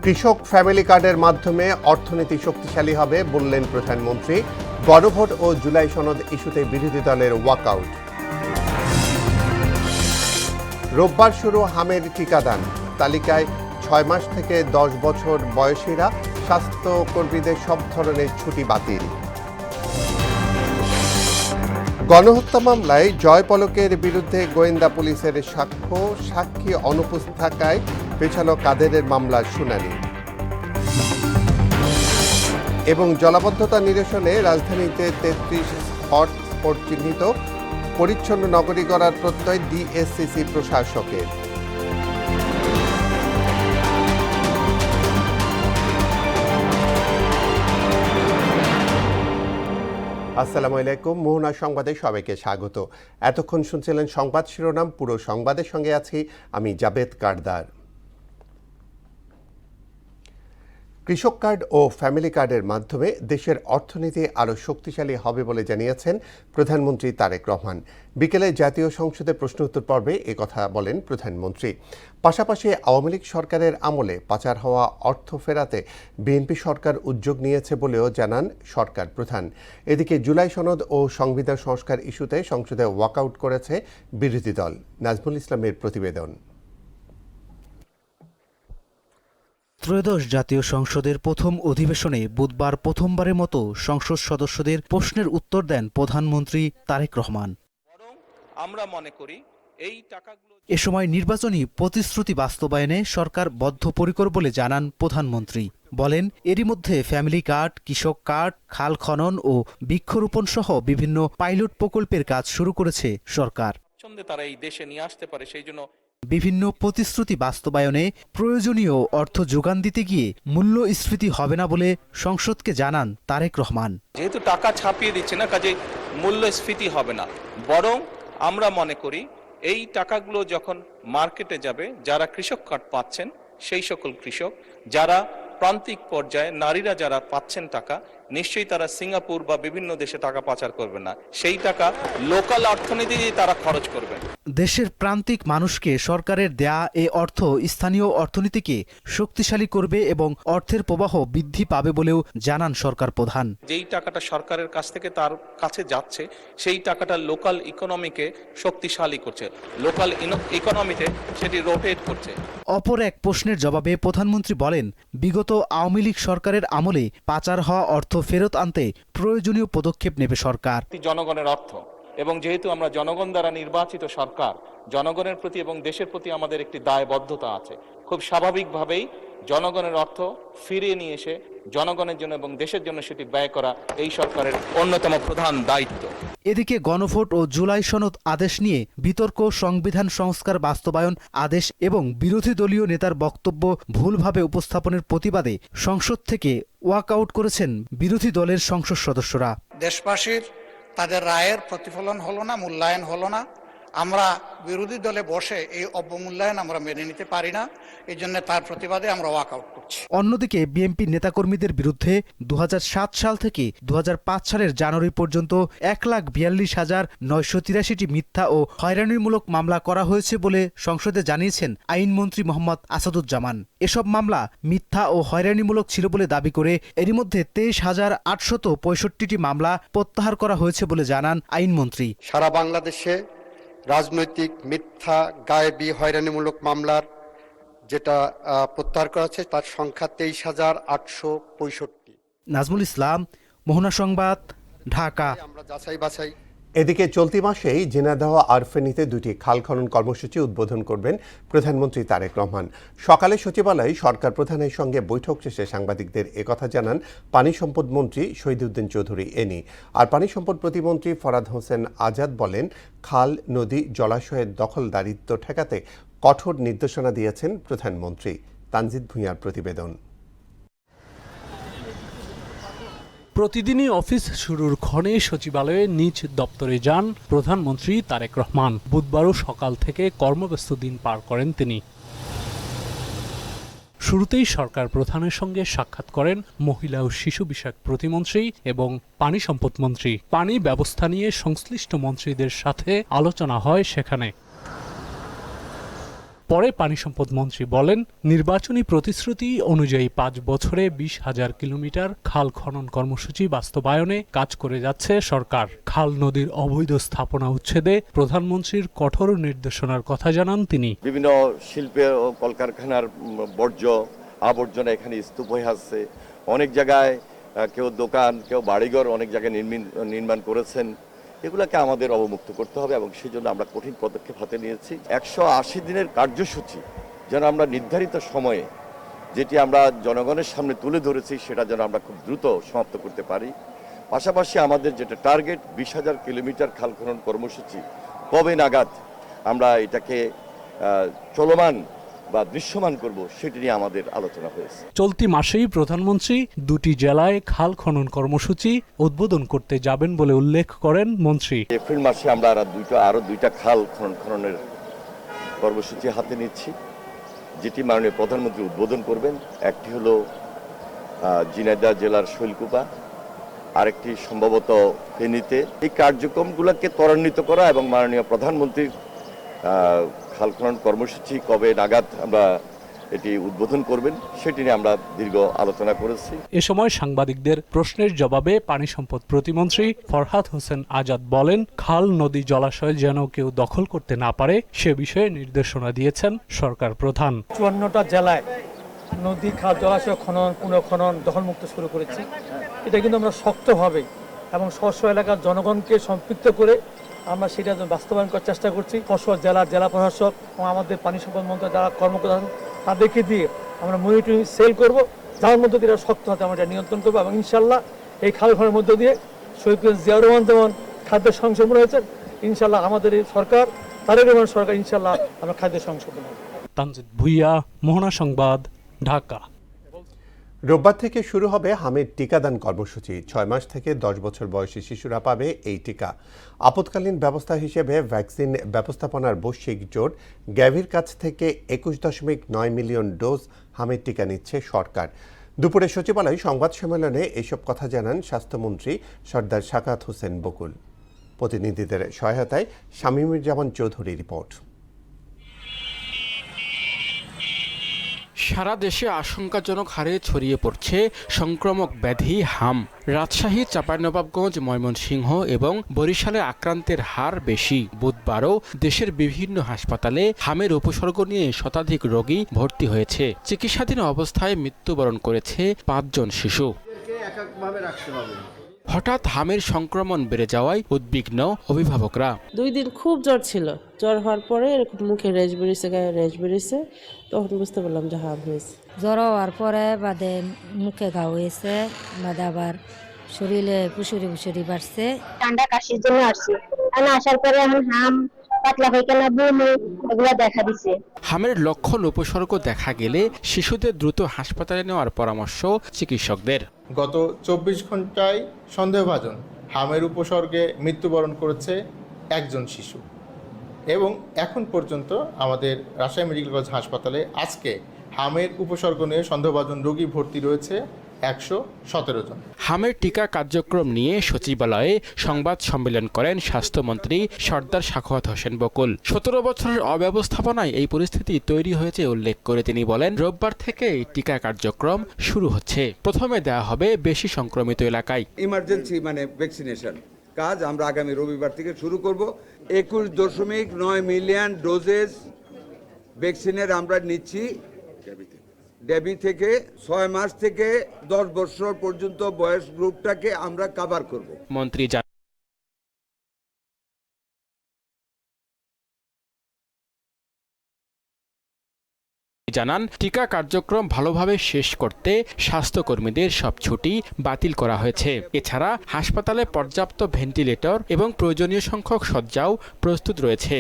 কৃষক ফ্যামিলি কার্ডের মাধ্যমে অর্থনীতি শক্তিশালী হবে বললেন প্রধানমন্ত্রী। গণভোট ও জুলাই সনদ ইস্যুতে বিরোধী দলের ওয়াকআউট। রোববার শুরু হামের টিকাদান। তালিকায় 6 মাস থেকে 10 বছর বয়সীরা, স্বাস্থ্যকর্মীদের সব ধরনের ছুটি বাতিল। গণহত্যা মামলায় জয় পলকের বিরুদ্ধে গোয়েন্দা পুলিশের সাক্ষী অনুপস্থিত থাকায় পেছালো কাদেরের মামলার শুনানি। এবং জলাবদ্ধতা নিরসনে রাজধানীতে 33 হটস্পট চিহ্নিত, পরিচ্ছন্ন নগরী গড়ার প্রত্যয় ডিএসসিসি প্রশাসকের। আসসালামু আলাইকুম, মোহনা সংবাদে সবাইকে স্বাগত। এতক্ষণ শুনছিলেন সংবাদ শিরোনাম। পুরো সংবাদের সঙ্গে আছি আমি জাবেদ কারদার। কৃষক কার্ড ও ফ্যামিলি কার্ডের মাধ্যমে দেশের অর্থনীতি আরও শক্তিশালী হবে বলে জানিয়েছেন প্রধানমন্ত্রী তারেক রহমান। বিকেলে জাতীয় সংসদে প্রশ্ন উত্তর পর্বে একথা বলেন প্রধানমন্ত্রী। পাশাপাশি আওয়ামী লীগ সরকারের আমলে পাচার হওয়া অর্থ ফেরাতে বিএনপি সরকার উদ্যোগ নিয়েছে বলেও জানান সরকার প্রধান। এদিকে জুলাই সনদ ও সংবিধান সংস্কার ইস্যুতে সংসদে ওয়াকআউট করেছে বিরোধী দল। নাজমুল ইসলামের প্রতিবেদন। ত্রয়োদশ জাতীয় সংসদের প্রথম অধিবেশনে বুধবার প্রথমবারের মতো সংসদ সদস্যদের প্রশ্নের উত্তর দেন প্রধানমন্ত্রী তারেক রহমান। আমরা মনে করি এই টাকাগুলো এ সময় নির্বাচনী প্রতিশ্রুতি বাস্তবায়নে সরকার বদ্ধপরিকর বলে জানান প্রধানমন্ত্রী। বলেন, এরই মধ্যে ফ্যামিলি কার্ড, কৃষক কার্ড, খাল খনন ও বৃক্ষরোপণ সহ বিভিন্ন পাইলট প্রকল্পের কাজ শুরু করেছে সরকার। তারা এই দেশে নিয়ে আসতে পারে, সেই জন্য বিভিন্ন প্রতিশ্রুতি বাস্তবায়নে প্রয়োজনীয় অর্থ যোগান দিতে গিয়ে মূল্যস্ফীতি হবে না বলে সংসদকে জানান তারেক রহমান। যেহেতু টাকা ছাপিয়ে দিচ্ছে না, কাজে মূল্যস্ফীতি হবে না। বরং আমরা মনে করি এই টাকাগুলো যখন মার্কেটে যাবে, যারা কৃষক কার্ড পাচ্ছেন সেই সকল কৃষক, যারা প্রান্তিক পর্যায়ে নারীরা যারা পাচ্ছেন টাকা, নিশ্চয়ই তারা সিঙ্গাপুর বা বিভিন্ন দেশে টাকা পাচার করবে না, সেই টাকা লোকাল অর্থনীতি দিয়ে তারা খরচ করবেন। দেশের প্রান্তিক মানুষকে সরকারের দেয়া এ অর্থ স্থানীয় অর্থনীতিকে শক্তিশালী করবে এবং অর্থের প্রবাহ বৃদ্ধি পাবে বলেও জানান সরকার প্রধান। যেই টাকাটা সরকারের কাছ থেকে তার কাছে যাচ্ছে, সেই টাকাটা লোকাল ইকোনমিকে শক্তিশালী করছে, লোকাল ইকোনমিতে সেটি রোটেট করছে। অপর এক প্রশ্নের জবাবে প্রধানমন্ত্রী বলেন, বিগত আওয়ামী লীগ সরকারের আমলে পাচার হওয়া অর্থ ফেরত আনতে প্রয়োজনীয় পদক্ষেপ নেবে সরকার। জনগণের অর্থ, এবং যেহেতু আমরা জনগণ দ্বারা নির্বাচিত সরকার, জনগণের প্রতি এবং দেশের প্রতি আমাদের একটি দায়বদ্ধতা আছে। খুব স্বাভাবিকভাবেই জনগণের অর্থ ফিরিয়ে নিয়ে এসে জনগণের জন্য এবং দেশের জন্য সেটি ব্যয় করা এই সরকারের অন্যতম প্রধান দায়িত্ব। এদিকে গণভোট ও জুলাই সনদ আদেশ নিয়ে বিতর্ক, সংবিধান সংস্কার বাস্তবায়ন আদেশ এবং বিরোধী দলীয় নেতার বক্তব্য ভুলভাবে উপস্থাপনের প্রতিবাদে সংসদ থেকে ওয়াকআউট করেছেন বিরোধী দলের সংসদ সদস্যরা। দেশবাসীর তাদের রায়ের প্রতিফলন হলো না, মূল্যায়ন হলো না। আমরা বিরোধী দলে বসে এই অবমূল্যায়ন আমরা মেনে নিতে পারি না, এই জন্য তার প্রতিবাদে আমরা ওয়াকআউট করছি। অন্যদিকে বিএনপি নেতাকর্মীদের বিরুদ্ধে 2007 সাল থেকে 2005 সালের জানুয়ারি পর্যন্ত 1,42,983টি মিথ্যা ও হয়রানিমূলক মামলা করা হয়েছে বলে সংসদে জানিয়েছেন আইনমন্ত্রী মোহাম্মদ আসাদুজ্জামান। এসব মামলা মিথ্যা ও হয়রানিমূলক ছিল বলে দাবি করে এরই মধ্যে 23,865টি মামলা প্রত্যাহার করা হয়েছে বলে জানান আইনমন্ত্রী। সারা বাংলাদেশে রাজনৈতিক মিথ্যা, গায়েবী, হয়রানিমূলক মামলার যেটা প্রত্যাহার করা হচ্ছে তার সংখ্যা 23,865। নাজমুল ইসলাম, মোহনা সংবাদ, ঢাকা। আমরা যাচাই বাছাই। এদিকে চলতি মাসেই ঝিনাইদহ আর ফেনীতে 2টি খাল খনন কর্মসূচি উদ্বোধন করবেন প্রধানমন্ত্রী তারেক রহমান। সকালে সচিবালয়ে সরকার প্রধানের সঙ্গে বৈঠক শেষে সাংবাদিকদের একথা জানান পানি সম্পদ মন্ত্রী শহীদউদ্দিন চৌধুরী এনি। আর পানি সম্পদ প্রতিমন্ত্রী ফরহাদ হোসেন আজাদ বলেন, খাল, নদী, জলাশয়ের দখলদারিত্ব ঠেকাতে কঠোর নির্দেশনা দিয়েছেন প্রধানমন্ত্রী। তানজিদ ভুঁইয়ার প্রতিবেদন। প্রতিদিনই অফিস শুরুর ক্ষণে সচিবালয়ে নিজ দপ্তরে যান প্রধানমন্ত্রী তারেক রহমান। বুধবারও সকাল থেকে কর্মব্যস্ত দিন পার করেন তিনি। শুরুতেই সরকার প্রধানের সঙ্গে সাক্ষাৎ করেন মহিলা ও শিশু বিষয়ক প্রতিমন্ত্রী এবং পানি সম্পদ মন্ত্রী। পানি ব্যবস্থা নিয়ে সংশ্লিষ্ট মন্ত্রীদের সাথে আলোচনা হয় সেখানে। পরে পানি সম্পদ মন্ত্রী বলেন, নির্বাচনী প্রতিশ্রুতি অনুযায়ী 5 বছরে 20,000 কিলোমিটার খাল খনন কর্মসূচি বাস্তবায়নে কাজ করে যাচ্ছে সরকার। খাল নদীর অবৈধ স্থাপনা উচ্ছেদে প্রধানমন্ত্রীর কঠোর নির্দেশনার কথা জানান তিনি। বিভিন্ন শিল্পে ও কলকারখানার বর্জ্য আবর্জনা এখানে স্তূপ হয়ে আসছে। অনেক জায়গায় কেউ দোকান, কেউ বাড়িঘর অনেক জায়গায় নির্মাণ করেছেন। এগুলোকে আমাদের অবমুক্ত করতে হবে এবং সেই জন্য আমরা কঠিন পদক্ষেপ হাতে নিয়েছি। 180 দিনের কার্যসূচি যেন আমরা নির্ধারিত সময়ে, যেটি আমরা জনগণের সামনে তুলে ধরেছি, সেটা যেন আমরা খুব দ্রুত সমাপ্ত করতে পারি। পাশাপাশি আমাদের যেটা টার্গেট 20,000 কিলোমিটার খাল খনন কর্মসূচি, কবে নাগাদ আমরা এটাকে চলমান বা দৃশ্যমান করব, সেটি নিয়ে আমাদের আলোচনা হয়েছে। চলতি মাসেই প্রধানমন্ত্রী 2টি জেলায় খাল খনন কর্মসূচি উদ্বোধন করতে যাবেন বলে উল্লেখ করেন মন্ত্রী। এপ্রিল মাসে আমরা আরো দুইটা খাল খননের কর্মসূচি হাতে নিচ্ছি, যেটি মাননীয় প্রধানমন্ত্রী উদ্বোধন করবেন। একটি হলো ঝিনাইদহ জেলার শৈলকুপা, আরেকটি সম্ভবত ফেনীতে। এই কার্যক্রমগুলোকে ত্বরান্বিত করা এবং মাননীয় প্রধানমন্ত্রীর খাল খনন কর্মসূচি কবে নাগাদ আমরা এটি উদ্বোধন করবেন, সেটি নিয়ে আমরা দীর্ঘ আলোচনা করেছি। এ সময় সাংবাদিকদের প্রশ্নের জবাবে পানি সম্পদ প্রতিমন্ত্রী ফরহাদ হোসেন আজাদ বলেন, খাল নদী জলাশয় যেন কেউ দখল করতে না পারে সে বিষয়ে নির্দেশনা দিয়েছেন সরকার প্রধান। 54টা জেলায় নদী, খাল, জলাশয় খনন, পুনঃখনন, দখলমুক্ত শুরু করেছি। এটা কিন্তু আমরা শক্তভাবে এবং স্ব এলাকার জনগণকে সম্পৃক্ত করে আমরা সেটা বাস্তবায়ন করার চেষ্টা করছি। জেলা প্রশাসক এবং আমাদের পানি সম্পদ মন্ত্রণালয় যারা কর্মকর্তা তাদেরকে দিয়ে আমরা মনিটরিং সেল করব, যার মধ্যে দিয়ে শক্ত হাতে আমরা এটা নিয়ন্ত্রণ করবো। এবং ইনশাল্লাহ এই খাল খননের মধ্য দিয়ে শহীদ জিয়াউর রহমান যেমন খাদ্য সংশোধন হয়েছেন, ইনশাল্লাহ আমাদের এই সরকার, তারেক রহমান সরকার, ইনশাল্লাহ আমরা খাদ্য সংশোধন হবে। তানজিদ ভুইয়া, মোহনা সংবাদ, ঢাকা। রোববার থেকে শুরু হবে হামের টিকাদান কর্মসূচি। 6 মাস থেকে 10 বছর বয়সী শিশুরা পাবে এই টিকা। আপৎকালীন ব্যবস্থা হিসেবে ভ্যাকসিন ব্যবস্থাপনার বৈশ্বিক জোট গ্যাভির কাছ থেকে 21.9 মিলিয়ন ডোজ হামের টিকা নিচ্ছে সরকার। দুপুরে সচিবালয়ে সংবাদ সম্মেলনে এসব কথা জানান স্বাস্থ্যমন্ত্রী সর্দার সাখাওয়াত হোসেন বকুল। প্রতিনিধিদের সহায়তায় শামীমুজ্জামান চৌধুরীর রিপোর্ট। সারা দেশে আশঙ্কাজনক হারে ছড়িয়ে পড়ছে সংক্রামক ব্যাধি হাম। রাজশাহী, চাঁপাইনবাবগঞ্জ, ময়মনসিংহ এবং বরিশালে আক্রান্তের হার বেশি। বুধবারও দেশের বিভিন্ন হাসপাতালে হামের উপসর্গ নিয়ে শতাধিক রোগী ভর্তি হয়েছে। চিকিৎসাধীন অবস্থায় মৃত্যুবরণ করেছে 5 জন শিশু। হঠাৎ হামের সংক্রমণ বেড়ে যাওয়ায় উদ্বিগ্ন অভিভাবকরা। 2 দিন খুব জ্বর ছিল, জ্বর হওয়ার পরে এরকম মুখে রেশ বেরিয়েছে, গায়ে রেশ বেরিয়েছে, তখন বুঝতে পারলাম যে হাম হয়েছে। জ্বর হওয়ার পরে বাদে মুখে ঘা হয়েছে, বাদে আবার শরীরে পুষুরি বাড়ছে। ঠান্ডা কাশির জন্য আসছি, আসার পরে এখন হাম, পাতলা পায়খানা, বমি এগুলো দেখা দিছে। হামের লক্ষণ উপসর্গ দেখা গেলে শিশুদের দ্রুত হাসপাতালে নেওয়ার পরামর্শ চিকিৎসকদের। গত 24 ঘন্টায় সন্দেহভাজন হামের উপসর্গে মৃত্যুবরণ করেছে 1 জন শিশু এবং এখন পর্যন্ত আমাদের রাজশাহী মেডিকেল কলেজ হাসপাতালে আজকে হামের উপসর্গ নিয়ে সন্দেহভাজন রোগী ভর্তি রয়েছে 117 জন। হামের টিকা কার্যক্রম নিয়ে সচিবালয়ে সংবাদ সম্মেলন করেন স্বাস্থ্যমন্ত্রী সর্দার সাখাওয়াত হোসেন বকুল। 17 বছরের অব্যবস্থাপনায় এই পরিস্থিতি তৈরি হয়েছে উল্লেখ করে তিনি বলেন, রোববার থেকে এই টিকা কার্যক্রম শুরু হচ্ছে। প্রথমে দেওয়া হবে বেশি সংক্রমিত এলাকায়। ইমার্জেন্সি ভ্যাকসিনেশন কাজ আমরা আগামী রবিবার থেকে শুরু করব। 21.9 মিলিয়ন ডোজেস ভ্যাকসিনের আমরা নিচ্ছি ডেবি থেকে। 6 মাস থেকে 10 বছর পর্যন্ত বয়স গ্রুপটাকে আমরা কভার করব। মন্ত্রী জানান, টিকা কার্যক্রম ভালোভাবে শেষ করতে স্বাস্থ্যকর্মীদের সব ছুটি বাতিল করা হয়েছে। এছাড়া হাসপাতালে পর্যাপ্ত ভেন্টিলেটর এবং প্রয়োজনীয় সংখ্যক শয্যাও প্রস্তুত রয়েছে।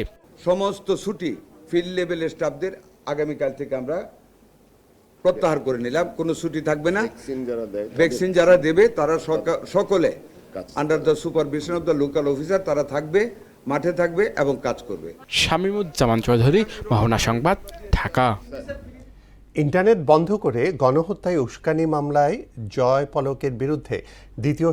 সমস্ত ছুটি ফিল্ড লেভেলের স্টাফদের আগামীকাল থেকে আমরা প্রত্যাহার করে নিলাম, কোনো ছুটি থাকবে না। ভ্যাকসিন যারা দেবে তারা সকলে under the supervision of the local officer তারা থাকবে, মাঠে থাকবে এবং কাজ করবে। শামীমুজ্জামান চৌধুরী, মোহনা সংবাদ, ঢাকা। ইন্টারনেট বন্ধ করে গণহত্যায় উস্কানি মামলায় জয় পলকের বিরুদ্ধে দ্বিতীয়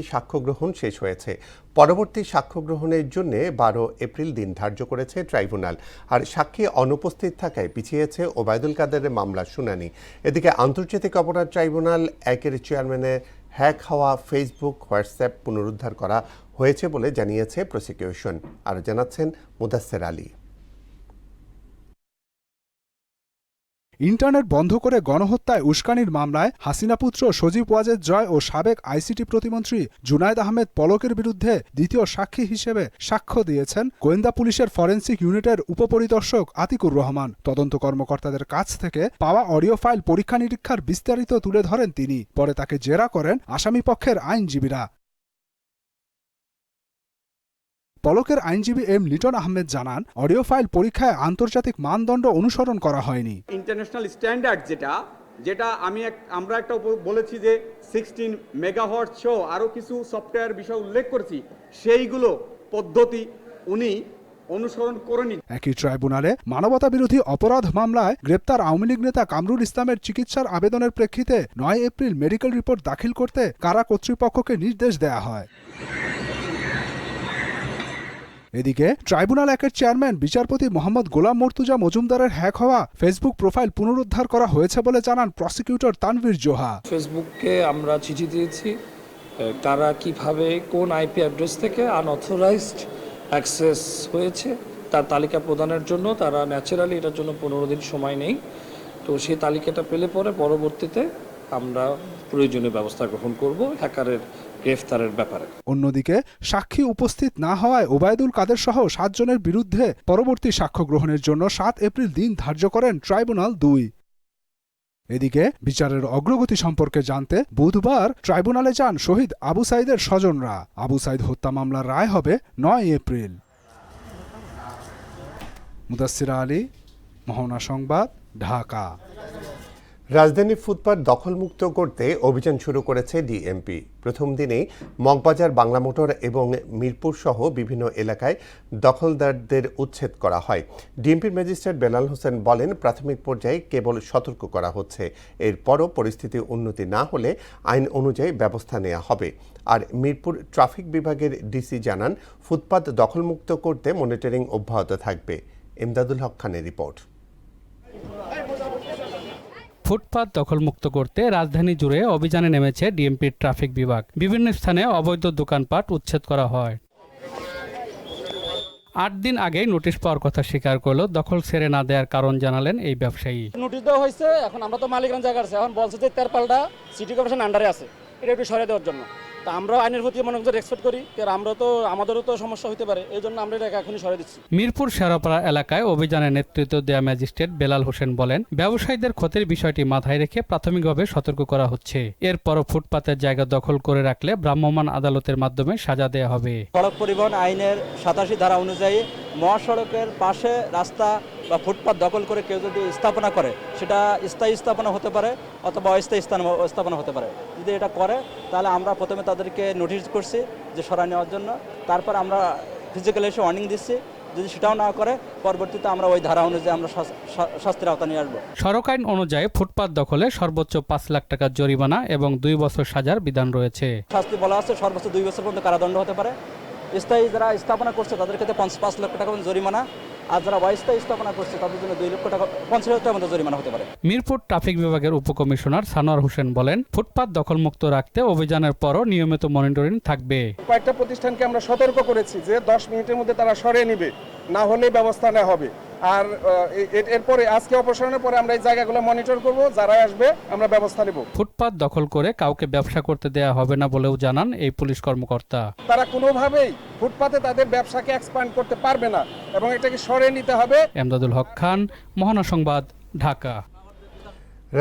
সাক্ষ্য গ্রহণ শেষ হয়েছে। পরবর্তী সাক্ষ্য গ্রহণের জন্য 12 এপ্রিল দিন ধার্য করেছে ট্রাইব্যুনাল। আর সাক্ষী অনুপস্থিত থাকায় পিছিয়েছে ওবায়দুল কাদেরের মামলার শুনানি। এদিকে আন্তর্জাতিক অপরাধ ট্রাইব্যুনাল 1-এর চেয়ারম্যানের হ্যাক হওয়া ফেসবুক, হোয়াটসঅ্যাপ পুনরুদ্ধার করা হয়েছে বলে জানিয়েছে প্রসিকিউশন। আর জানাচ্ছেন মুদাসসির আলী। ইন্টারনেট বন্ধ করে গণহত্যায় উস্কানির মামলায় হাসিনা পুত্র সজীব ওয়াজেদ জয় ও সাবেক আইসিটি প্রতিমন্ত্রী জুনায়েদ আহমেদ পলকের বিরুদ্ধে দ্বিতীয় সাক্ষী হিসেবে সাক্ষ্য দিয়েছেন গোয়েন্দা পুলিশের ফরেনসিক ইউনিটের উপপরিদর্শক আতিকুর রহমান। তদন্ত কর্মকর্তাদের কাছ থেকে পাওয়া অডিও ফাইল পরীক্ষা নিরীক্ষার বিস্তারিত তুলে ধরেন তিনি। পরে তাকে জেরা করেন আসামিপক্ষের আইনজীবীরা। পলকের আইনজীবী এম লিটন আহমেদ জানান, অডিও ফাইল পরীক্ষায় আন্তর্জাতিক মানদণ্ড অনুসরণ করা হয়নি। ইন্টারন্যাশনাল স্ট্যান্ডার্ড যেটা আমরা একটা বলেছি যে 16 মেগাহার্টজ সহ আরও কিছু সফটওয়্যার বিষয় উল্লেখ করেছি, সেইগুলো পদ্ধতি উনি অনুসরণ করেনি। একই ট্রাইব্যুনালে মানবতা বিরোধী অপরাধ মামলায় গ্রেপ্তার আওয়ামী লীগ নেতা কামরুল ইসলামের চিকিৎসার আবেদনের প্রেক্ষিতে 9 এপ্রিল মেডিকেল রিপোর্ট দাখিল করতে কারা কর্তৃপক্ষকে নির্দেশ দেয়া হয়। এদিকে ট্রাইব্যুনাল 1-এর চেয়ারম্যান বিচারপতি মোহাম্মদ গোলাম মর্তুজা মজুমদারের হ্যাক হওয়া ফেসবুক প্রোফাইল পুনরুদ্ধার করা হয়েছে বলে জানান প্রসিকিউটর তানভীর জোহা। ফেসবুককে আমরা চিঠি দিয়েছি, কারা কিভাবে কোন আইপি অ্যাড্রেস থেকে আনঅথরাইজড অ্যাক্সেস হয়েছে তার তালিকা প্রদানের জন্য। তারা ন্যাচারালি এটার জন্য 15 দিন সময় নেই। তো সেই তালিকাটা পেলে পরে পরবর্তীতে আমরা প্রয়োজনীয় ব্যবস্থা গ্রহণ করব হ্যাকারের গ্রেফতারের ব্যাপারে। অন্যদিকে সাক্ষী উপস্থিত না হওয়ায় ওবায়দুল কাদের সহ 7 জনের বিরুদ্ধে পরবর্তী সাক্ষ্য গ্রহণের জন্য 7 এপ্রিল দিন ধার্য করেন ট্রাইব্যুনাল 2। এদিকে বিচারের অগ্রগতি সম্পর্কে জানতে বুধবার ট্রাইব্যুনালে যান শহীদ আবু সাইদের স্বজনরা। আবু সাইদ হত্যা মামলার রায় হবে 9 এপ্রিল। মুদাসসির আলী, মোহনা সংবাদ, ঢাকা। রাজধানীর ফুটপাত দখলমুক্ত করতে অভিযান শুরু করেছে ডিএমপি। প্রথম দিনেই মগবাজার, বাংলা মোটর এবং মিরপুর সহ বিভিন্ন এলাকায় দখলদারদের উচ্ছেদ করা হয়। ডিএমপির ম্যাজিস্ট্রেট বেলাল হোসেন বলেন, প্রাথমিক পর্যায়ে কেবল সতর্ক করা হচ্ছে, এরপরও পরিস্থিতি উন্নতি না হলে আইন অনুযায়ী ব্যবস্থা নেওয়া হবে। আর মিরপুর ট্রাফিক বিভাগের ডিসি জানান, ফুটপাত দখলমুক্ত করতে মনিটরিং অব্যাহত থাকবে। ইমদাদুল হক খানের রিপোর্ট। ফুটপাত দখলমুক্ত করতে রাজধানী জুড়ে অভিযানে নেমেছে ডিএমপির ট্রাফিক বিভাগ। বিভিন্ন স্থানে অবৈধ দোকানপাট উচ্ছেদ করা হয়। 8 দিন আগেই নোটিশ পাওয়ার কথা স্বীকার করলেও দখল ছেড়ে না দেওয়ার কারণ জানালেন এই ব্যবসায়ী। নোটিশ দেওয়া হয়েছে, এখন আমরা তো মালিকানা জায়গা আছে, এখন বলছে যে তেরপালটা সিটি কর্পোরেশন আন্ডারে আছে, এটা একটু সরিয়ে দেওয়ার জন্য। তা আমরাও আইনের প্রতি মনে করতে এক্সপেক্ট করি, কারণ আমাদেরও তো সমস্যা হতে পারে, এই জন্য আমরা এটা এখনই সরিয়ে দিচ্ছি। মিরপুর শেরাপাড়া এলাকায় অভিযানে নেতৃত্ব দেওয়া ম্যাজিস্ট্রেট বেলাল হোসেন বলেন, ব্যবসায়ীদের ক্ষতির বিষয়টি মাথায় রেখে প্রাথমিকভাবে সতর্ক করা হচ্ছে। এরপরও ফুটপাতের জায়গা দখল করে রাখলে ভ্রাম্যমাণ আদালতের মাধ্যমে সাজা দেওয়া হবে। সড়ক পরিবহন আইনের 87 ধারা অনুযায়ী মহাসড়কের পাশে রাস্তা বা ফুটপাত দখল করে কেউ যদি স্থাপনা করে, সেটা স্থায়ী স্থাপনা হতে পারে অথবা অস্থায়ী স্থাপনা হতে পারে। যদি এটা করে তাহলে আমরা প্রথমে তাদেরকে নোটিশ করছি যে সরাই নেওয়ার জন্য, তারপর আমরা ফিজিক্যালি এসে ওয়ার্নিং দিচ্ছি। যদি সেটাও না করে, পরবর্তীতে আমরা ওই ধারা অনুযায়ী আমরা শাস্তির আওতা নিয়ে আসবো। সড়ক আইন অনুযায়ী ফুটপাত দখলে সর্বোচ্চ 5 লাখ টাকা জরিমানা এবং 2 বছর সাজার বিধান রয়েছে। শাস্তি বলা আছে সর্বোচ্চ 2 বছর পর্যন্ত কারাদণ্ড হতে পারে। স্থায়ী যারা স্থাপনা করছে তাদের ক্ষেত্রে 5 লাখ টাকা জরিমানা, আর যারা অস্থায়ী স্থাপনা করছে তাদের জন্য 2 লক্ষ টাকা 50,000 টাকা পর্যন্ত জরিমানা হতে পারে। মিরপুর ট্রাফিক বিভাগের উপকমিশনার সানোয়ার হোসেন বলেন, ফুটপাত দখলমুক্ত রাখতে অভিযানের পরও নিয়মিত মনিটরিং থাকবে। কয়েকটা প্রতিষ্ঠানকে আমরা সতর্ক করেছি যে 10 মিনিটের মধ্যে তারা সরিয়ে নেবে, না হলে ব্যবস্থা নেওয়া হবে। আর এরপরে আজকে অপসারণের পরে আমরা এই জায়গাগুলো মনিটর করব, যারা আসবে আমরা ব্যবস্থা নেব। ফুটপাত দখল করে কাউকে ব্যবসা করতে দেয়া হবে না বলেও জানান এই পুলিশ কর্মকর্তা। তারা কোনোভাবেই ফুটপাতে তাদের ব্যবসাকে এক্সপ্যান্ড করতে পারবে না এবং এটাকে সরিয়ে নিতে হবে। ইমদাদুল হক খান, মোহনা সংবাদ, ঢাকা।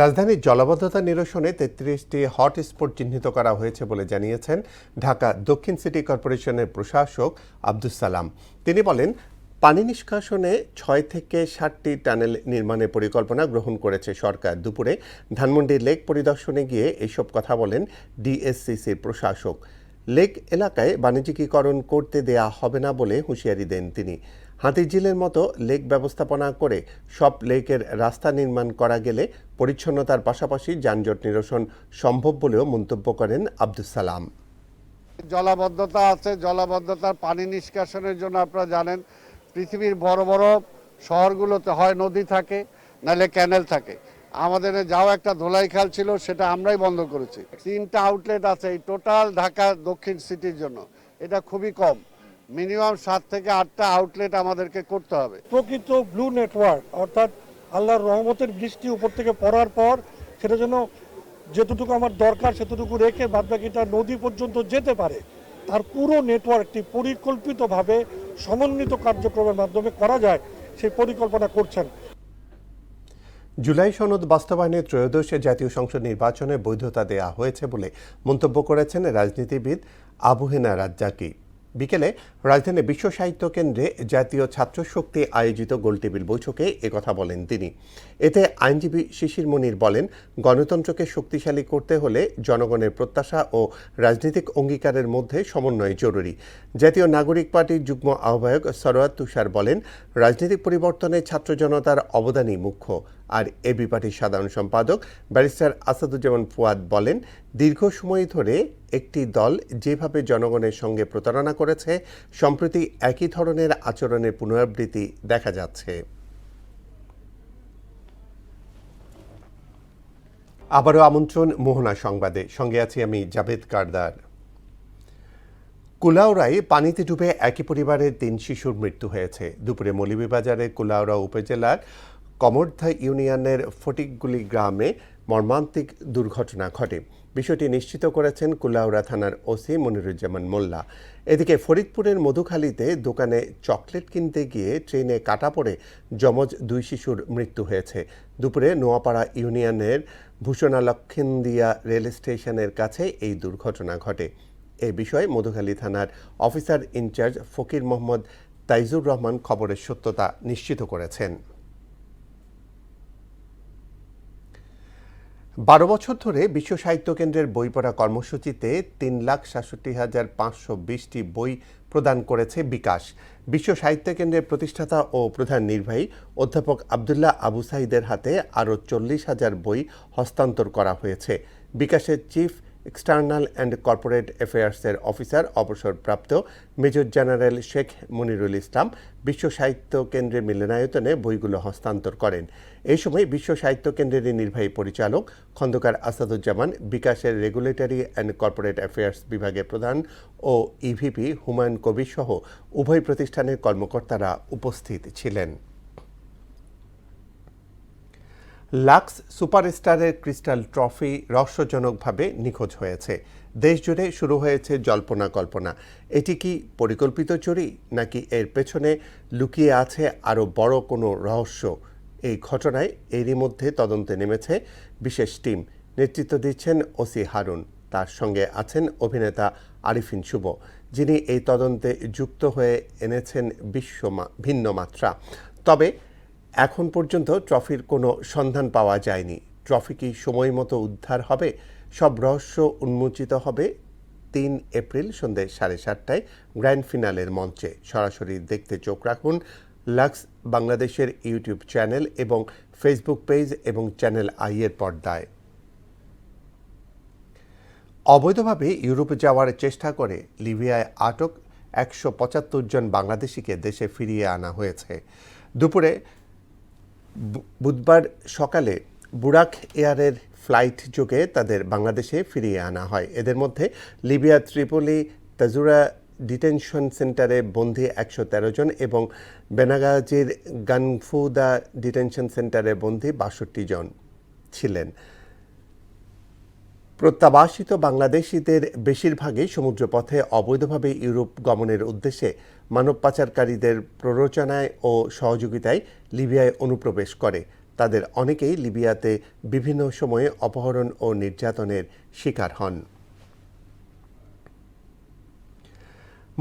রাজধানীর জলাবদ্ধতা নিরসনে 33টি হটস্পট চিহ্নিত করা হয়েছে বলে জানিয়েছেন ঢাকা দক্ষিণ সিটি কর্পোরেশনের প্রশাসক আব্দুস সালাম। তিনি বলেন, পানি নিষ্কাশনে 6 থেকে 7টি টানেল নির্মাণের পরিকল্পনা গ্রহণ করেছে সরকার। দুপুরে ধানমন্ডি লেক পরিদর্শনে গিয়ে এসব কথা বলেন ডিএসসিসির প্রশাসক। লেক এলাকায় বাণিজ্যিকীকরণ করতে দেয়া হবে না বলে হুঁশিয়ারি দেন তিনি। হাতিঝিলের মতো লেক ব্যবস্থাপনা করে সব লেকের রাস্তা নির্মাণ করা গেলে পরিচ্ছন্নতার পাশাপাশি যানজট নিরসন সম্ভব বলেও মন্তব্য করেন আব্দুস সালাম। জলাবদ্ধতা আছে, জলাবদ্ধতার পানি নিষ্কাশনের জন্য আপনারা জানেন পৃথিবীর বড় বড় শহরগুলোতে হয় নদী থাকে নাহলে ক্যানেল থাকে। আমাদের যাও একটা ধোলাইখাল ছিল, সেটা আমরাই বন্ধ করেছি। 3টা আউটলেট আছে এই টোটাল ঢাকা দক্ষিণ সিটির জন্য, এটা খুবই কম। মিনিমাম 7 থেকে 8টা আউটলেট আমাদেরকে করতে হবে। প্রকৃত ব্লু নেটওয়ার্ক অর্থাৎ আল্লাহর রহমতের বৃষ্টি উপর থেকে পড়ার পর সেটা যেন যতটুকু আমার দরকার সেতটুকু রেখে বাদবাকিটা নদী পর্যন্ত যেতে পারে, তার পুরো নেটওয়ার্কটি পরিকল্পিতভাবে সমন্বিত কার্যক্রমের মাধ্যমে করা যায় সেই পরিকল্পনা করছেন। জুলাই সনদ বাস্তবায়নে ত্রয়োদশ জাতীয় সংসদ নির্বাচনে বৈধতা দেয়া হয়েছে বলে মন্তব্য করেছেন রাজনীতিবিদ আবু হেনা রাজ্জাকি। বিকেলে রাজধানী বিশ্ব সাহিত্য কেন্দ্রে জাতীয় ছাত্র শক্তি আয়োজিত গোলটেবিল বৈঠকে একথা বলেন তিনি। এতে আইনজীবী শিশির মনির বলেন, গণতন্ত্রকে শক্তিশালী করতে হলে জনগণের প্রত্যাশা ও রাজনৈতিক অঙ্গীকারের মধ্যে সমন্বয় জরুরি। জাতীয় নাগরিক পার্টির যুগ্ম আহ্বায়ক সরোয়ার তুষার বলেন, রাজনৈতিক পরিবর্তনে ছাত্র জনতার অবদানই মুখ্য। আর এবি পার্টির সাধারণ সম্পাদক ব্যারিস্টার আসাদুজ্জামান ফুয়াদ বলেন, দীর্ঘ সময় ধরে একটি দল যেভাবে জনগণের সঙ্গে প্রতারণা করেছে, সম্প্রতি একই ধরনের আচরণের পুনরাবৃত্তি দেখা যাচ্ছে। আবারও আমন্ত্রণ মোহনা সংবাদে, সঙ্গে আছি আমি জাভেদ কারদার। কুলাউড়ায় পানিতে ডুবে একই পরিবারের 3 শিশুর মৃত্যু হয়েছে। দুপুরে মৌলভীবাজারের কুলাউড়া উপজেলার কমরধা ইউনিয়নের ফটিকগুলি গ্রামে মর্মান্তিক দুর্ঘটনা ঘটে। বিষয়টি নিশ্চিত করেছেন কুলাউড়া থানার ওসি মনিরুজ্জামান মোল্লা। এদিকে ফরিদপুরের মধুখালীতে দোকানে চকলেট কিনতে গিয়ে ট্রেনে কাটা পড়ে যমজ 2 শিশুর মৃত্যু হয়েছে। দুপুরে নোয়াপাড়া ইউনিয়নের ভূষণা লক্ষিন্দিয়া রেল স্টেশনের কাছে এই দুর্ঘটনা ঘটে। এ বিষয়ে মধুখালী থানার অফিসার ইনচার্জ ফকির মোহাম্মদ তাইজুর রহমান খবরের সত্যতা নিশ্চিত করেছেন। 12 বছর ধরে বিশ্ব সাহিত্য কেন্দ্রের বই পড়া কর্মসূচিতে 3,67,520টি বই প্রদান করেছে বিকাশ। বিশ্ব সাহিত্য কেন্দ্রের প্রতিষ্ঠাতা ও প্রধান নির্বাহী অধ্যাপক আবদুল্লাহ আবু সাইদের হাতে আরও 40,000 বই হস্তান্তর করা হয়েছে। বিকাশের চিফ এক্সটার্নাল অ্যান্ড কর্পোরেট অ্যাফেয়ার্সের অফিসার অবসরপ্রাপ্ত মেজর জেনারেল শেখ মনিরুল ইসলাম বিশ্ব সাহিত্য কেন্দ্রের মিলনায়তনে বইগুলো হস্তান্তর করেন। এই সময় বিশ্ব সাহিত্য কেন্দ্রের নির্বাহী পরিচালক খন্দকার আসাদুজ্জামান, বিকাশের রেগুলেটরি অ্যান্ড কর্পোরেট অ্যাফেয়ার্স বিভাগের প্রধান ও ইভিপি হুমায়ুন কবির সহ উভয় প্রতিষ্ঠানের কর্মকর্তারা উপস্থিত ছিলেন। লাক্স সুপারস্টারের ক্রিস্টাল ট্রফি রহস্যজনকভাবে নিখোঁজ হয়েছে। দেশজুড়ে শুরু হয়েছে জল্পনা কল্পনা। এটি কি পরিকল্পিত চুরি, নাকি এর পেছনে লুকিয়ে আছে আরও বড় কোনো রহস্য? এই ঘটনায় এরই মধ্যে তদন্তে নেমেছে বিশেষ টিম। নেতৃত্ব দিচ্ছেন ওসি হারুন। তার সঙ্গে আছেন অভিনেতা আরিফিন শুভ, যিনি এই তদন্তে যুক্ত হয়ে এনেছেন ভিন্ন মাত্রা। তবে এখন পর্যন্ত ট্রফির কোনো সন্ধান পাওয়া যায়নি। ট্রফি কি সময় মতো উদ্ধার হবে? সব রহস্য উন্মোচিত হবে 3 এপ্রিল সন্ধ্যে 7:30টায় গ্র্যান্ড ফিনালের মঞ্চে। সরাসরি দেখতে চোখ রাখুন লাক্স বাংলাদেশের ইউটিউব চ্যানেল এবং ফেসবুক পেজ এবং চ্যানেল আইয়ের পর্দায়। অবৈধভাবে ইউরোপে যাওয়ার চেষ্টা করে লিবিয়ায় আটক 175 জন বাংলাদেশিকে দেশে ফিরিয়ে আনা হয়েছে। দুপুরে বুধবার সকালে বুরাক এয়ারের ফ্লাইট যোগে তাদের বাংলাদেশে ফিরিয়ে আনা হয়। এদের মধ্যে লিবিয়া ত্রিপোলি তাজুরা ডিটেনশন সেন্টারে বন্দী 113 জন এবং বেনাগাজির গানফুদা ডিটেনশন সেন্টারে বন্দী 62 জন ছিলেন। প্রত্যাবাসিত বাংলাদেশিদের বেশিরভাগই সমুদ্রপথে অবৈধভাবে ইউরোপ গমনের উদ্দেশ্যে মানব পাচারকারীদের প্ররোচনায় ও সহযোগিতায় লিবিয়ায় অনুপ্রবেশ করে। তাদের অনেকেই লিবিয়াতে বিভিন্ন সময়ে অপহরণ ও নির্যাতনের শিকার হন।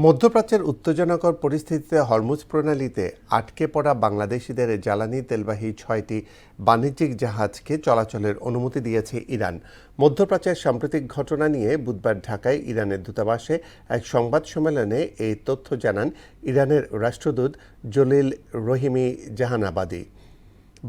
মধ্যপ্রাচ্যের উত্তেজনাকর পরিস্থিতিতে হরমুজ প্রণালীতে আটকে পড়া বাংলাদেশিদের জ্বালানি তেলবাহী 6টি বাণিজ্যিক জাহাজকে চলাচলের অনুমতি দিয়েছে ইরান। মধ্যপ্রাচ্যের সাম্প্রতিক ঘটনা নিয়ে বুধবার ঢাকায় ইরানের দূতাবাসে এক সংবাদ সম্মেলনে এই তথ্য জানান ইরানের রাষ্ট্রদূত জলিল রহিমি জাহানাবাদী।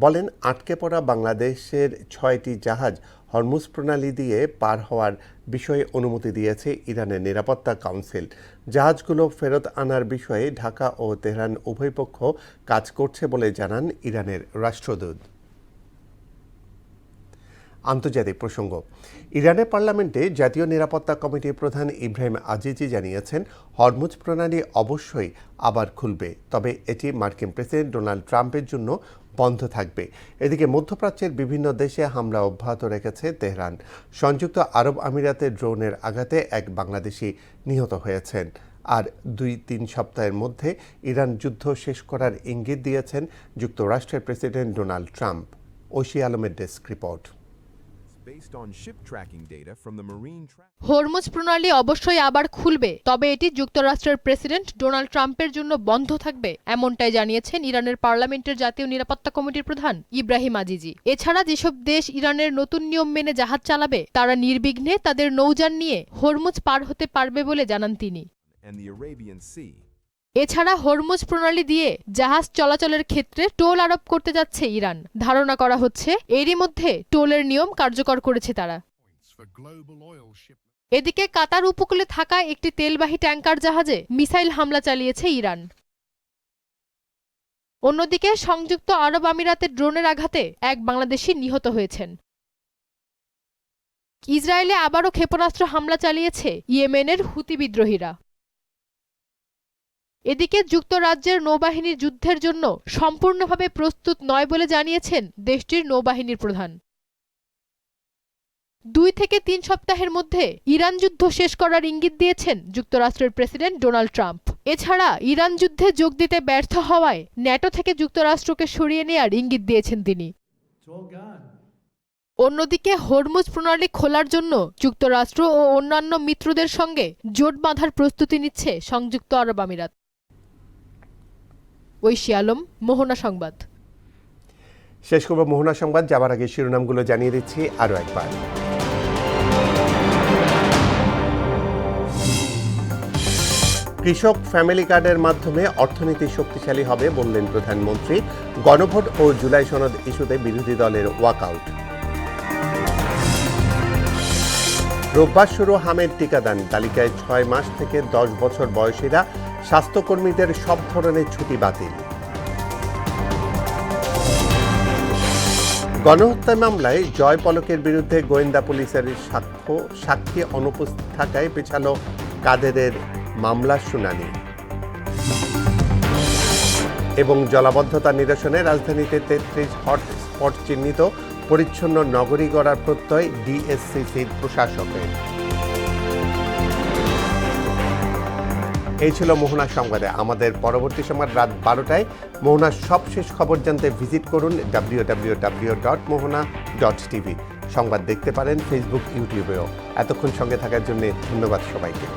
বলেন, আটকে পড়া বাংলাদেশের 6টি জাহাজ হরমুজ প্রণালী দিয়ে পার হওয়ার বিষয়ে অনুমতি দিয়েছে ইরানের নিরাপত্তা কাউন্সিল। জাহাজগুলো ফেরত আনার বিষয়ে ঢাকা ও তেহরান উভয় পক্ষ কাজ করছে বলে জানান ইরানের রাষ্ট্রদূত। আন্তর্জাতিক প্রসঙ্গ। ইরানের পার্লামেন্টে জাতীয় নিরাপত্তা কমিটির প্রধান ইব্রাহিম আজিজি জানিয়েছেন, হরমুজ প্রণালী অবশ্যই আবার খুলবে, তবে এটি মার্কিন প্রেসিডেন্ট ডোনাল্ড ট্রাম্পের জন্য বন্ধ থাকবে। এদিকে মধ্যপ্রাচ্যের বিভিন্ন দেশে হামলা অব্যাহত রেখেছে তেহরান। সংযুক্ত আরব আমিরাতে ড্রোনের আঘাতে এক বাংলাদেশি নিহত হয়েছেন। আর 2-3 সপ্তাহের মধ্যে ইরান যুদ্ধ শেষ করার ইঙ্গিত দিয়েছেন যুক্তরাষ্ট্রের প্রেসিডেন্ট ডোনাল্ড ট্রাম্প। ঐশী আলমের ডেস্ক রিপোর্ট। হরমুজ প্রণালী অবশ্যই আবার খুলবে, তবে এটি যুক্তরাষ্ট্রের প্রেসিডেন্ট ডোনাল্ড ট্রাম্পের জন্য বন্ধ থাকবে, এমনটাই জানিয়েছেন ইরানের পার্লামেন্টের জাতীয় নিরাপত্তা কমিটির প্রধান ইব্রাহিম আজিজি। এছাড়া যেসব দেশ ইরানের নতুন নিয়ম মেনে জাহাজ চালাবে তারা নির্বিঘ্নে তাদের নৌযান নিয়ে হরমুজ পার হতে পারবে বলে জানান তিনি। এছাড়া হরমুজ প্রণালী দিয়ে জাহাজ চলাচলের ক্ষেত্রে টোল আরোপ করতে যাচ্ছে ইরান। ধারণা করা হচ্ছে এরই মধ্যে টোলের নিয়ম কার্যকর করেছে তারা। এদিকে কাতার উপকূলে থাকা একটি তেলবাহী ট্যাঙ্কার জাহাজে মিসাইল হামলা চালিয়েছে ইরান। অন্যদিকে সংযুক্ত আরব আমিরাতে ড্রোনের আঘাতে এক বাংলাদেশি নিহত হয়েছেন। ইসরায়েলে আবারও ক্ষেপণাস্ত্র হামলা চালিয়েছে ইয়েমেনের হুতি বিদ্রোহীরা। এদিকে যুক্তরাজ্যের নৌবাহিনীর যুদ্ধের জন্য সম্পূর্ণভাবে প্রস্তুত নয় বলে জানিয়েছেন দেশটির নৌবাহিনীর প্রধান। 2 থেকে 3 সপ্তাহের মধ্যে ইরান যুদ্ধ শেষ করার ইঙ্গিত দিয়েছেন যুক্তরাষ্ট্রের প্রেসিডেন্ট ডোনাল্ড ট্রাম্প। এছাড়া ইরান যুদ্ধে যোগ দিতে ব্যর্থ হওয়ায় ন্যাটো থেকে যুক্তরাষ্ট্রকে সরিয়ে নেয়ার ইঙ্গিত দিয়েছেন তিনি। অন্যদিকে হরমুজ প্রণালী খোলার জন্য যুক্তরাষ্ট্র ও অন্যান্য মিত্রদের সঙ্গে জোট বাঁধার প্রস্তুতি নিচ্ছে সংযুক্ত আরব আমিরাত। ঐশী আলম, মোহনা সংবাদ। শেষ করব মোহনা সংবাদ। যাবার আগে শিরোনামগুলো জানিয়ে দিচ্ছি আরও একবার। কৃষক ফ্যামিলি কার্ডের মাধ্যমে অর্থনীতি শক্তিশালী হবে বললেন প্রধানমন্ত্রী। গণভোট ও জুলাই সনদ ইস্যুতে বিরোধী দলের ওয়াকআউট। রোববার শুরু হামের টিকাদান। তালিকায় 6 মাস থেকে 10 বছর বয়সীরা, স্বাস্থ্যকর্মীদের সব ধরনের ছুটি বাতিল। গণহত্যা মামলায় জয় পলকের বিরুদ্ধে গোয়েন্দা পুলিশের সাক্ষী অনুপস্থিত থাকায় পেছালো কাদেরের মামলার শুনানি। এবং জলাবদ্ধতা নিরসনে রাজধানীতে 33 হটস্পট চিহ্নিত, পরিচ্ছন্ন নগরী গড়ার প্রত্যয় ডিএসসিসির প্রশাসকের। এই ছিল মোহনা সংবাদে। আমাদের পরবর্তী সংবাদ রাত 12টায়। মোহনার সবশেষ খবর জানতে ভিজিট করুন www.mohana.tv। সংবাদ দেখতে পারেন ফেসবুক, ইউটিউবেও। এতক্ষণ সঙ্গে থাকার জন্য ধন্যবাদ সবাইকে।